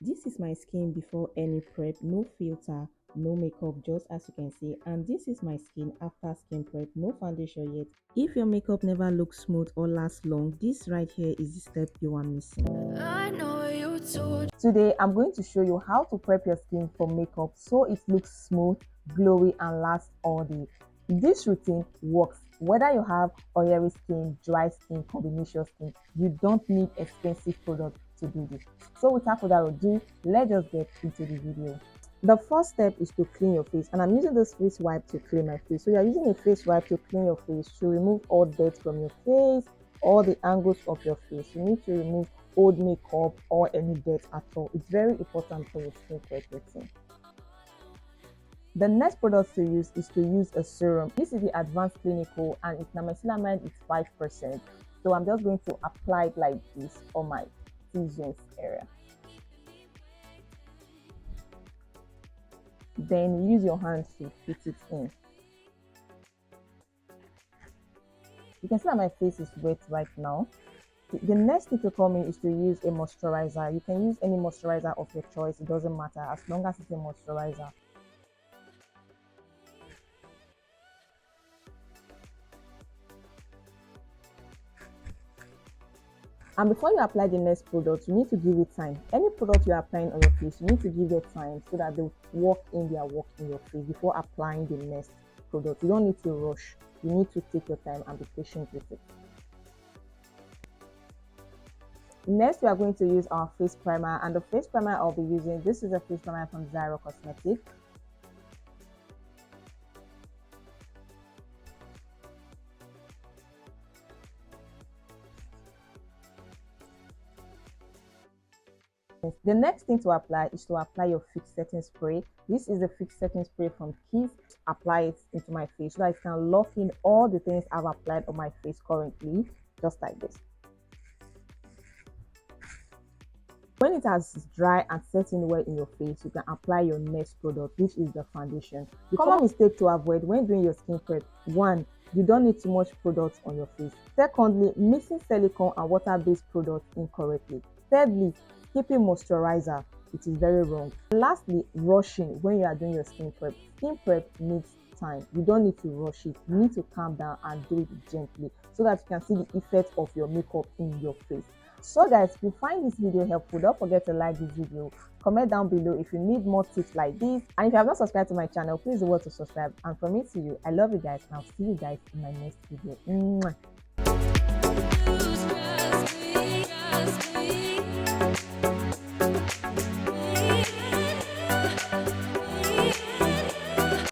This is my skin before any prep, no filter, no makeup, just as you can see. And this is my skin after skin prep, no foundation yet. If your makeup never looks smooth or lasts long, this right here is the step you are missing. Today I'm going to show you how to prep your skin for makeup so it looks smooth, glowy and lasts all day. This routine works whether you have oily skin, dry skin, combination skin. You don't need expensive products to do this. So without further ado, let's just get into the video. The first step is to clean your face, and I'm using this face wipe to clean my face. So you're using a face wipe to clean your face, to remove all dirt from your face, all the angles of your face. You need to remove old makeup or any dirt at all. It's very important for your skin routine. The next product to use is to use a serum. This is the advanced clinical and it's niacinamide, it's 5%. So I'm just going to apply it like this on my T-zones area. Then use your hands to fit it in. You can see that my face is wet right now. The next thing to come in is to use a moisturizer. You can use any moisturizer of your choice, it doesn't matter as long as it's a moisturizer. And before you apply the next product, you need to give it time. Any product you're applying on your face, you need to give it time so that they work in their work in your face before applying the next product. You don't need to rush. You need to take your time and be patient with it. Next, we are going to use our face primer, and the face primer I'll be using, this is a face primer from Serum Cosmetics. The next thing to apply is to apply your fix setting spray. This is the fix setting spray from Kiss. Apply it into my face so that I can lock in all the things I've applied on my face currently, just like this. When it has dry and set in well in your face, you can apply your next product, which is the foundation. The common mistake to avoid when doing your skin prep: 1, you don't need too much product on your face. Secondly, mixing silicone and water-based products incorrectly. Thirdly, skipping moisturizer, it is very wrong. And lastly, rushing when you are doing your skin prep. Skin prep needs time. You don't need to rush it. You need to calm down and do it gently so that you can see the effect of your makeup in your face. So guys, if you find this video helpful, don't forget to like this video, comment down below if you need more tips like this, and if you have not subscribed to my channel, please do well to subscribe. And from me to you, I love you guys, and I'll see you guys in my next video. Mwah.